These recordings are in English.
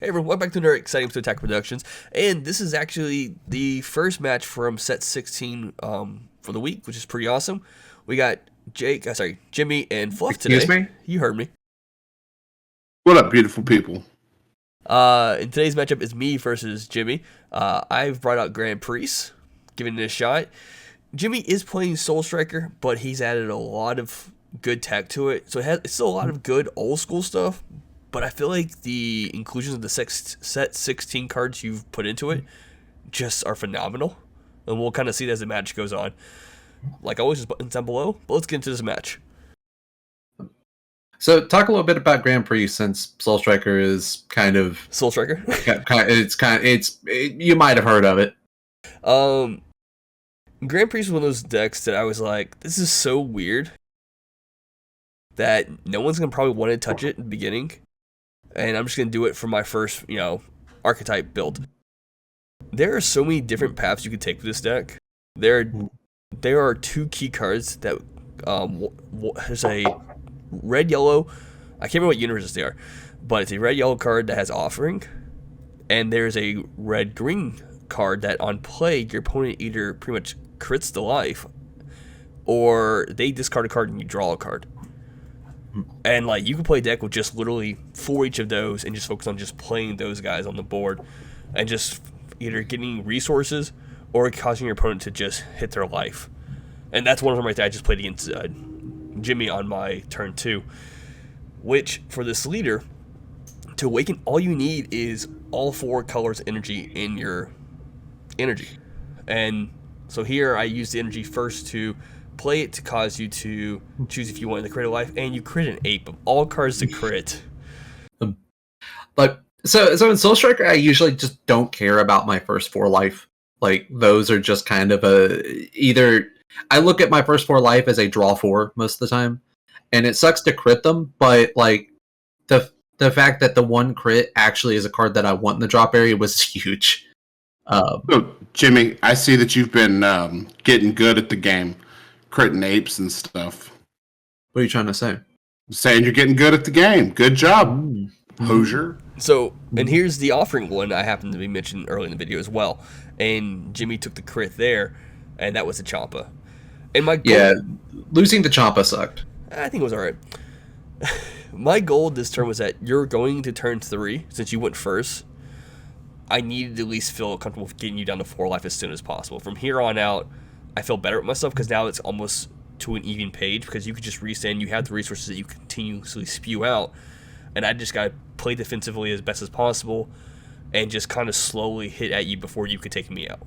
Hey everyone, welcome back to another exciting episode of Attack Productions, and this is actually the first match from set 16 for the week, which is pretty awesome. We got Jimmy and Fluff today. Excuse me? You heard me. What up, beautiful people? And today's matchup is me versus Jimmy. I've brought out Grand Priest, giving it a shot. Jimmy is playing Soul Striker, but he's added a lot of good tech to it, so it's still a lot of good old school stuff. But I feel like the inclusions of the set 16 cards you've put into it just are phenomenal. And we'll kind of see it as the match goes on. Like always, just buttons down below. But let's get into this match. So talk a little bit about Grand Prix, since Soul Striker is kind of Soul Striker? you might have heard of it. Grand Prix was one of those decks that I was like, this is so weird that no one's going to probably want to touch it in the beginning. And I'm just going to do it for my first, archetype build. There are so many different paths you could take with this deck. There are two key cards that, there's a red-yellow, I can't remember what universes they are, but it's a red-yellow card that has Offering, and there's a red-green card that on play, your opponent either pretty much crits the life, or they discard a card and you draw a card. And you can play a deck with just literally 4 each of those and just focus on just playing those guys on the board and just either getting resources or causing your opponent to just hit their life. And that's one of them right there. I just played against Jimmy on my turn 2, which for this leader, to awaken, all you need is all 4 colors energy in your energy. And so here I use the energy first to play it to cause you to choose if you want to crit a life, and you crit an 8 of all cards to crit. So in Soul Striker, I usually just don't care about my first 4 life. Those are just kind of either I look at my first 4 life as a draw 4 most of the time, and it sucks to crit them, but the fact that the 1 crit actually is a card that I want in the drop area was huge. So, Jimmy, I see that you've been getting good at the game, critting apes and stuff. What are you trying to say? Saying you're getting good at the game. Good job, Hosier. So, and here's the Offering one I happened to be mentioned early in the video as well. And Jimmy took the crit there, and that was a Champa. And my goal, losing to Champa sucked. I think it was alright. My goal this turn was that you're going to turn 3, since you went first. I needed to at least feel comfortable with getting you down to 4 life as soon as possible. From here on out, I feel better with myself because now it's almost to an even page because you could just restand. You have the resources that you continuously spew out, and I just got to play defensively as best as possible and just kind of slowly hit at you before you could take me out.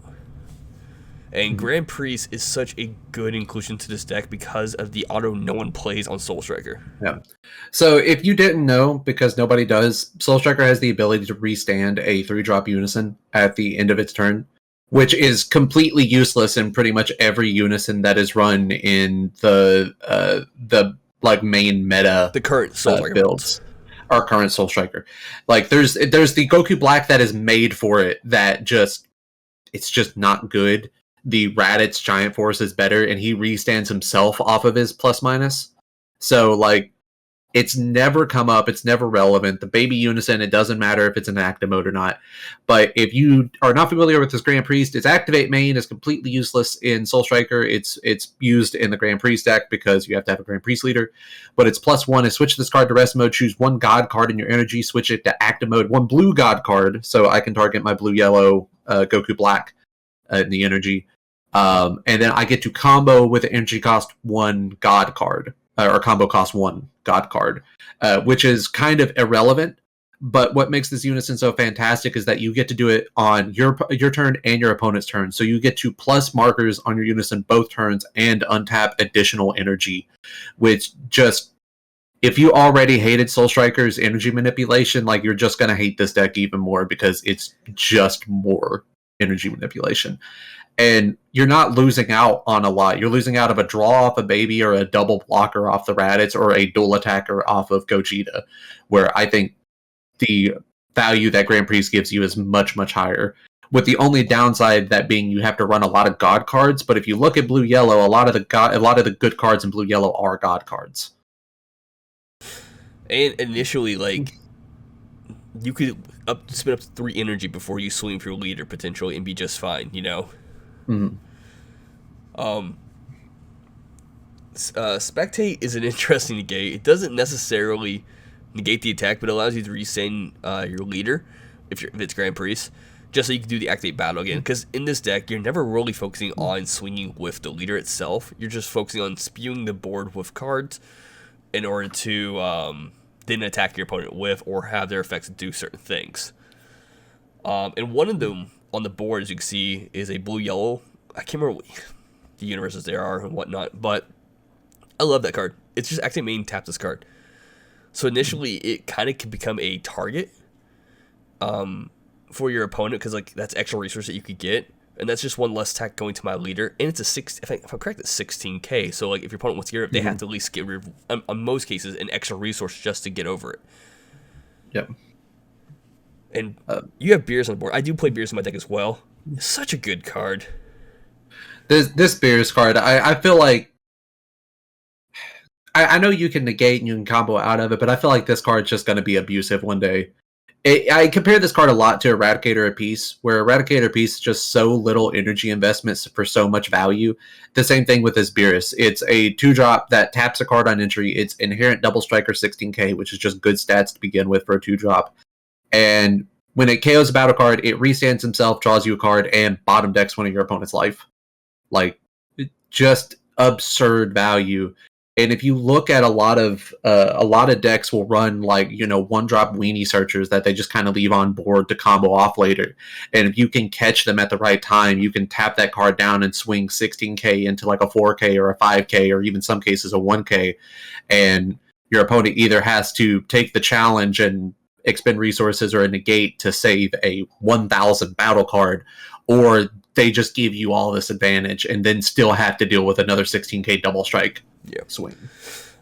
And Grand Priest is such a good inclusion to this deck because of the auto no one plays on Soul Striker. Yeah. So if you didn't know, because nobody does, Soul Striker has the ability to restand a 3-drop Unison at the end of its turn, which is completely useless in pretty much every Unison that is run in the main meta. The current Soul Striker builds. Our current Soul Striker. There's the Goku Black that is made for it that it's just not good. The Raditz Giant Force is better, and he restands himself off of his plus minus. So it's never come up, it's never relevant. The baby Unison, it doesn't matter if it's in active mode or not. But if you are not familiar with this Grand Priest, its activate main is completely useless in Soul Striker. It's used in the Grand Priest deck because you have to have a Grand Priest leader. But it's +1 is switch this card to rest mode, choose 1 God card in your energy, switch it to active mode, 1 blue God card, so I can target my blue-yellow Goku Black in the energy. And then I get to combo with the energy cost 1 God card. Or combo cost 1 God card, which is kind of irrelevant. But what makes this Unison so fantastic is that you get to do it on your turn and your opponent's turn. So you get to plus markers on your Unison both turns and untap additional energy, which just, if you already hated Soul Striker's energy manipulation, you're just going to hate this deck even more because it's just more energy manipulation. And you're not losing out on a lot. You're losing out of a draw off a baby or a double blocker off the Raditz or a dual attacker off of Gogeta, where I think the value that Grand Priest gives you is much, much higher. With the only downside that being you have to run a lot of God cards, but if you look at blue-yellow, a lot of the good cards in blue-yellow are God cards. And initially, you could spend up to 3 energy before you swing for your leader potentially and be just fine. Mhm. Spectate is an interesting negate. It doesn't necessarily negate the attack, but it allows you to resend your leader if it's Grand Priest, just so you can do the activate battle again. Because in this deck, you're never really focusing on swinging with the leader itself. You're just focusing on spewing the board with cards in order to then attack your opponent with or have their effects do certain things. And one of them on the board, as you can see, is a blue-yellow. I can't remember what the universes there are and whatnot, but I love that card. It's just activate main, tap this card. So initially, it kind of can become a target for your opponent because like that's extra resource that you could get, and that's just one less attack going to my leader. And it's a if I'm correct, it's 16k. So like if your opponent wants to get rid of it, they have to at least get rid of, on most cases, an extra resource just to get over it. Yep. And you have Beers on the board. I do play Beers in my deck as well. It's such a good card. This Beers card, I feel like I know you can negate and you can combo out of it, but I feel like this card's just going to be abusive one day. I compare this card a lot to Eradicator of Peace, where Eradicator of Peace is just so little energy investments for so much value. The same thing with this Beerus. It's a 2-drop that taps a card on entry. It's inherent double striker 16k, which is just good stats to begin with for a 2-drop. And when it KOs a battle card, it restands himself, draws you a card, and bottom decks one of your opponent's life. Like, just absurd value. And if you look at a lot of decks will run like 1-drop weenie searchers that they just kind of leave on board to combo off later. And if you can catch them at the right time, you can tap that card down and swing 16k into like a 4k or a 5k or even some cases a 1k. And your opponent either has to take the challenge and expend resources or a negate to save a 1000 battle card, or they just give you all this advantage and then still have to deal with another 16k double strike. Yeah. Swing.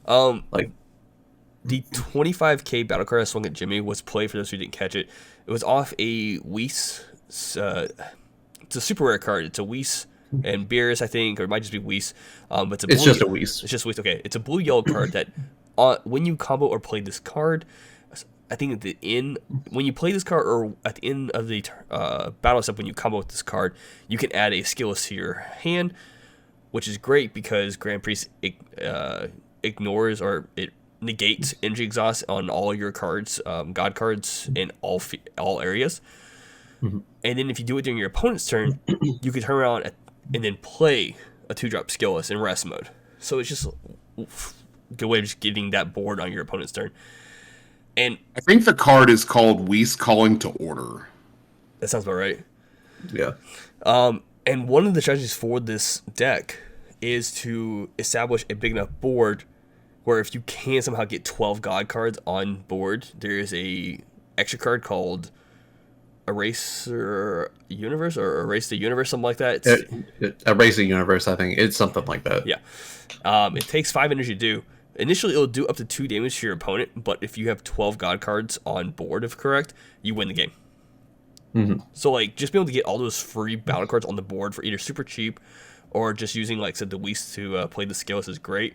Like the 25k battle card I swung at Jimmy was played for those who didn't catch it. It was off a Whis. It's a super rare card. It's a Whis and Beerus, I think, or it might just be Whis. But it's just a Whis. It's just Whis. Okay, it's a blue-yellow card that when you combo or play this card, I think at the end, when you play this card, or at the end of the battle step, when you combo with this card, you can add a skillless to your hand, which is great because Grand Priest ignores or it negates energy exhaust on all your cards, god cards in all areas. Mm-hmm. And then if you do it during your opponent's turn, you can turn around and then play a 2-drop skillless in rest mode. So it's just a good way of just getting that board on your opponent's turn. And I think the card is called Whis Calling to Order. That sounds about right. Yeah. And one of the strategies for this deck is to establish a big enough board where if you can somehow get 12 god cards on board, there is a extra card called Eraser Universe or Erase the Universe, something like that. Erase the Universe, I think. It's something like that. Yeah. It takes 5 energy to do. Initially, it'll do up to 2 damage to your opponent, but if you have 12 god cards on board, if correct, you win the game. Mm-hmm. So, like, just being able to get all those free battle cards on the board for either super cheap or just using, like I said, the Whis to play the skills is great.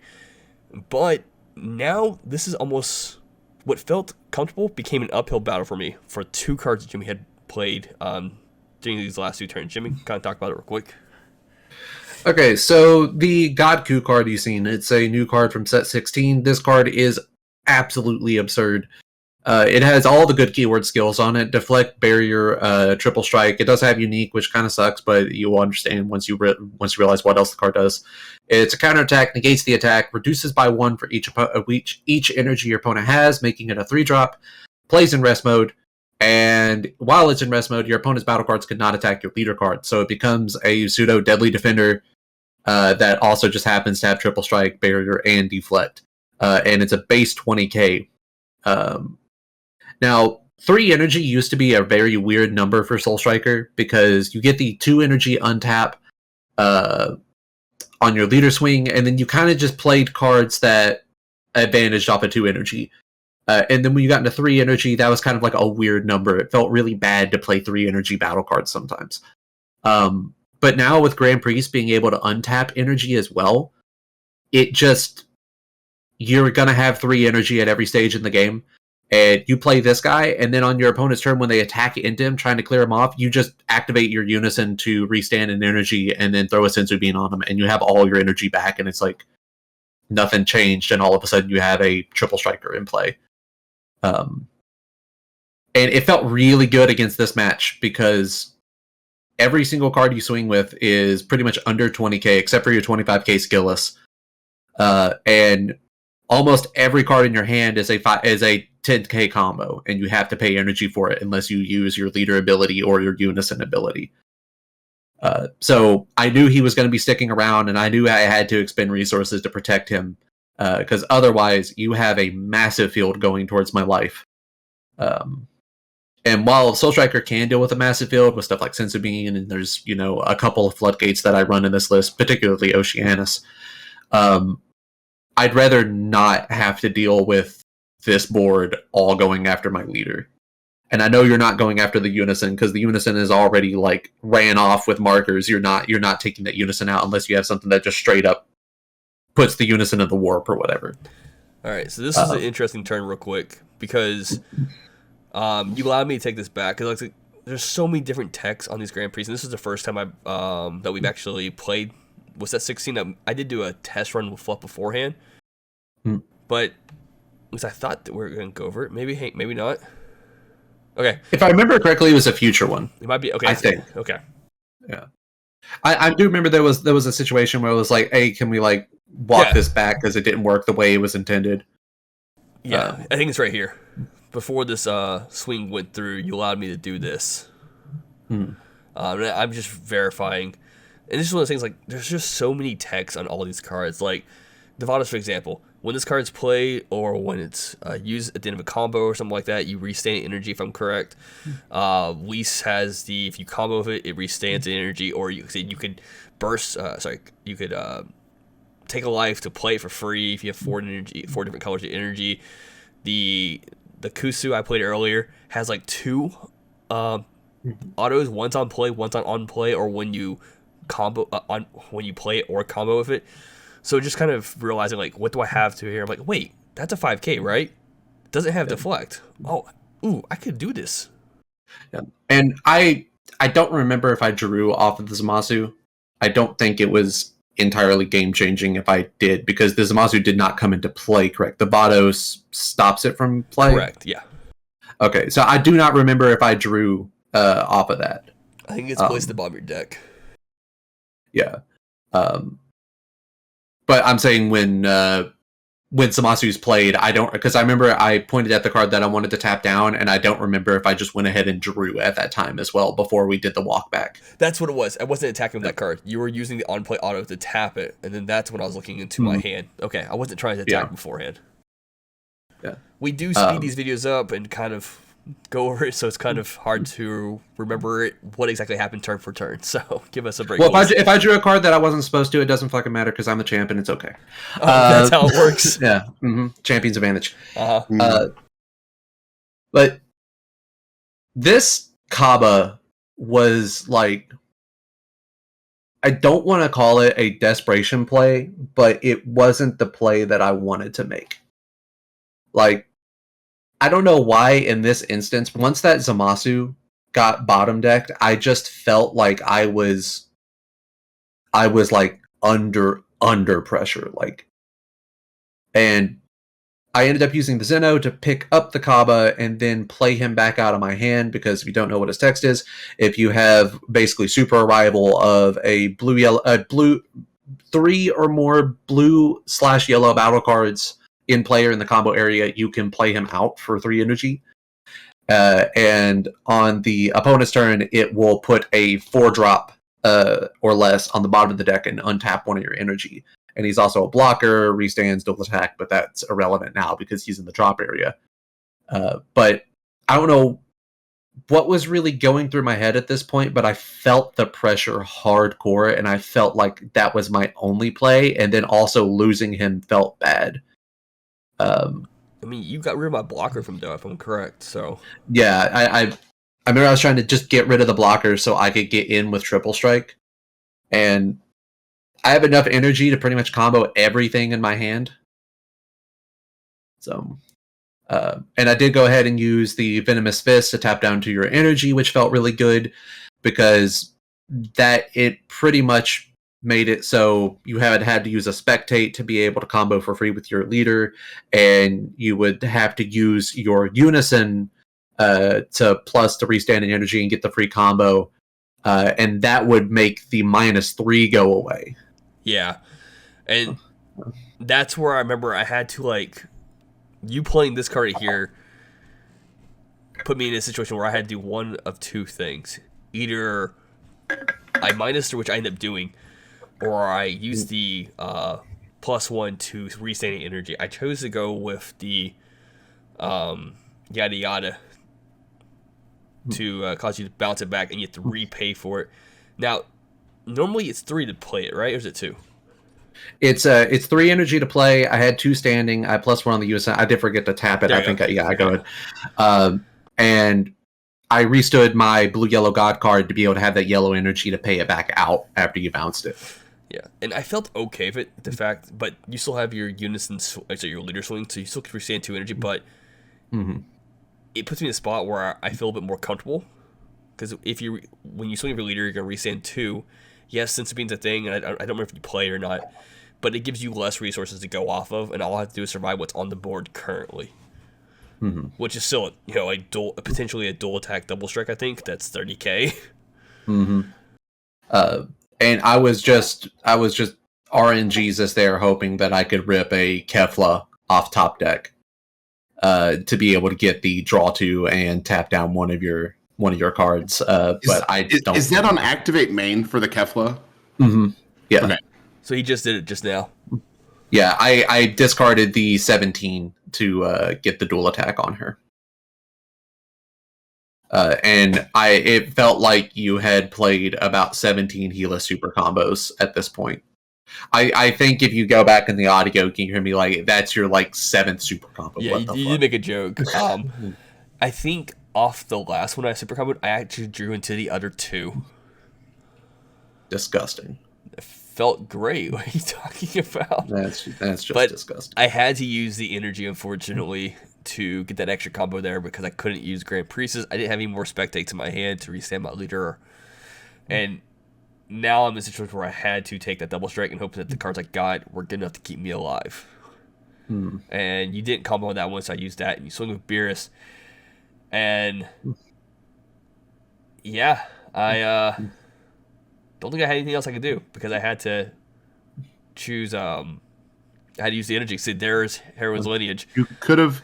But now, this is almost what felt comfortable became an uphill battle for me for 2 cards that Jimmy had played during these last 2 turns. Jimmy, kind of talk about it real quick. Okay, so the God Coup card you've seen, it's a new card from set 16. This card is absolutely absurd. It has all the good keyword skills on it. Deflect, Barrier, Triple Strike. It does have Unique, which kind of sucks, but you will understand once you realize what else the card does. It's a counterattack, negates the attack, reduces by 1 for each energy your opponent has, making it a 3-drop, plays in rest mode, and while it's in rest mode, your opponent's battle cards cannot attack your leader card, so it becomes a pseudo Deadly Defender that also just happens to have Triple Strike, Barrier, and Deflect. And it's a base 20k. Now, 3 energy used to be a very weird number for Soul Striker because you get the 2 energy untap on your leader swing, and then you kind of just played cards that advantaged off of 2 energy. And then when you got into 3 energy, that was kind of like a weird number. It felt really bad to play 3 energy battle cards sometimes. But now with Grand Priest being able to untap energy as well, it just, you're going to have 3 energy at every stage in the game. and you play this guy, and then on your opponent's turn when they attack into him trying to clear him off, you just activate your Unison to restand in energy and then throw a Senzu Bean on him, and you have all your energy back, and it's like nothing changed, and all of a sudden you have a triple striker in play. And it felt really good against this match because every single card you swing with is pretty much under 20k, except for your 25k skillless. And almost every card in your hand is a 10k combo, and you have to pay energy for it unless you use your leader ability or your Unison ability. So I knew he was going to be sticking around, and I knew I had to expend resources to protect him, because otherwise you have a massive field going towards my life. And while Soul Striker can deal with a massive field with stuff like Senzu Bean, and there's, you know, a couple of floodgates that I run in this list, particularly Oceanus, I'd rather not have to deal with this board all going after my leader. And I know you're not going after the Unison because the Unison is already like ran off with markers. You're not taking that Unison out unless you have something that just straight up puts the Unison in the warp or whatever. All right, so this is an interesting turn real quick because you allowed me to take this back because like, there's so many different techs on these Grand Prix, and this is the first time that we've actually played. Was that 16? I did do a test run with Fluff beforehand, but I thought that we were going to go over it. Maybe not. Okay. If I remember correctly, it was a future one. It might be. Okay. I think. Okay. Yeah. I do remember there was a situation where it was like, hey, can we like walk this back because it didn't work the way it was intended? Yeah, I think it's right here. Before this swing went through, you allowed me to do this. I'm just verifying. And this is one of the things, like, there's just so many texts on all these cards. Like, Devadas, for example, when this card's played or when it's used at the end of a combo or something like that, you restand energy, if I'm correct. Whis has the, if you combo with it, it restands energy, or you could burst, you could take a life to play it for free if you have 4 different colors of energy. The Kusu I played earlier has like 2 autos, one's on play, one's on play, or when you combo when you play it or combo with it. So just kind of realizing, like, what do I have to here? I'm like, wait, that's a 5k, right? Doesn't have deflect. Oh, ooh, I could do this. Yeah. And I don't remember if I drew off of the Zamasu. I don't think it was entirely game changing if I did, because the Zamasu did not come into play, correct? The Vados stops it from play? Correct, yeah. Okay, so I do not remember if I drew off of that. I think it's placed at the bottom of your deck. Yeah. But I'm saying when Zamasu's played, I don't, because I remember I pointed at the card that I wanted to tap down, and I don't remember if I just went ahead and drew at that time as well before we did the walk back. That's what it was. I wasn't attacking with that card. You were using the on-play auto to tap it, and then that's when I was looking into my hand. Okay, I wasn't trying to attack beforehand. Yeah. We do speed these videos up and kind of go over it, so it's kind of hard to remember what exactly happened turn for turn. So give us a break. Well, if I drew a card that I wasn't supposed to, it doesn't fucking matter because I'm the champ and it's okay. That's how it works. Yeah. Champion's advantage. Uh-huh. But this Kaba was like, I don't want to call it a desperation play, but it wasn't the play that I wanted to make. Like, I don't know why in this instance, once that Zamasu got bottom decked, I just felt like I was like under pressure, like, and I ended up using the Zeno to pick up the Kaba and then play him back out of my hand, because if you don't know what his text is, if you have basically super arrival of a blue 3 or more blue/yellow battle cards in play or in the combo area, you can play him out for 3 energy. And on the opponent's turn, it will put a 4-drop or less on the bottom of the deck and untap 1 of your energy. And he's also a blocker, restands, double attack, but that's irrelevant now because he's in the drop area. But I don't know what was really going through my head at this point, but I felt the pressure hardcore, and I felt like that was my only play, and then also losing him felt bad. I mean, you got rid of my blocker from Doe, if I'm correct, so... Yeah, I remember I was trying to just get rid of the blocker so I could get in with Triple Strike, and I have enough energy to pretty much combo everything in my hand. So, And I did go ahead and use the Venomous Fist to tap down to your energy, which felt really good because that it pretty much made it so you had to use a spectate to be able to combo for free with your leader, and you would have to use your unison to plus the restanding energy and get the free combo, and that would make the -3 go away. Yeah, and that's where I remember I had to, like, you playing this card here put me in a situation where I had to do one of two things. Either I -3, which I ended up doing, or I used the +1 to restanding energy. I chose to go with the yada yada to cause you to bounce it back, and you have to repay for it. Now, normally it's 3 to play it, right? Or is it 2? It's 3 energy to play. I had 2 standing. I +1 on the US. I did forget to tap it. There I you think go. I go ahead. And I restood my blue yellow god card to be able to have that yellow energy to pay it back out after you bounced it. Yeah, and I felt okay with it, the fact, but you still have your unison, so your leader swing, so you still can restand 2 energy, but it puts me in a spot where I feel a bit more comfortable, because when you swing your leader, you're going to restand 2. Yes, sense of being's a thing, and I don't remember if you play or not, but it gives you less resources to go off of, and all I have to do is survive what's on the board currently. Which is still, potentially a dual attack double strike. I think that's 30k. And I was just RNGesus there, hoping that I could rip a Kefla off top deck to be able to get the draw 2 and tap down one of your cards. But I don't. Is that on activate main for the Kefla? Yeah. Okay. So he just did it just now. Yeah, I discarded the 17 to get the dual attack on her. And it felt like you had played about 17 Gila super combos at this point. I think if you go back in the audio, you can hear me like, that's your 7th super combo. Yeah, you did make a joke. I think off the last one I super comboed, I actually drew into the other 2. Disgusting. It felt great. What are you talking about? That's just disgusting. I had to use the energy, unfortunately, to get that extra combo there because I couldn't use Grand Priestess. I didn't have any more spectates in my hand to restand my leader. And now I'm in a situation where I had to take that double strike and hope that the cards I got were good enough to keep me alive. And you didn't combo on that one, so I used that. And you swing with Beerus. And yeah, I don't think I had anything else I could do because I had to choose. I had to use the energy. See, there's Heroine's Lineage. You could have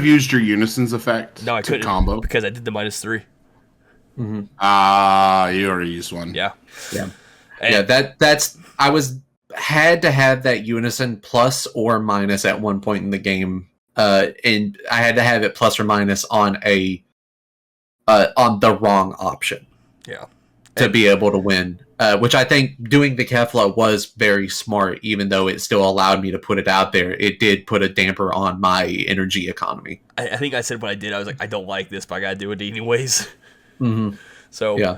used your unison's effect. No, I couldn't combo because I did the -3. You already used one. Yeah. And that's I had to have that unison plus or minus at one point in the game, and I had to have it plus or minus on the wrong option. Yeah. To be able to win, which I think doing the Kefla was very smart, even though it still allowed me to put it out there. It did put a damper on my energy economy. I think I said what I did. I was like, I don't like this, but I gotta do it anyways. So, yeah.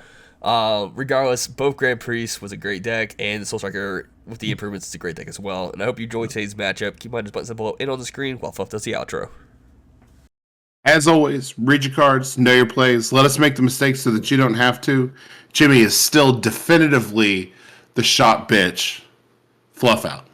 Regardless, both Grand Prix was a great deck, and the Soul Striker with the improvements is a great deck as well. And I hope you enjoyed today's matchup. Keep in mind, buttons below and on the screen while Fluff does the outro. As always, read your cards, know your plays. Let us make the mistakes so that you don't have to. Jimmy is still definitively the shot bitch. Fluff out.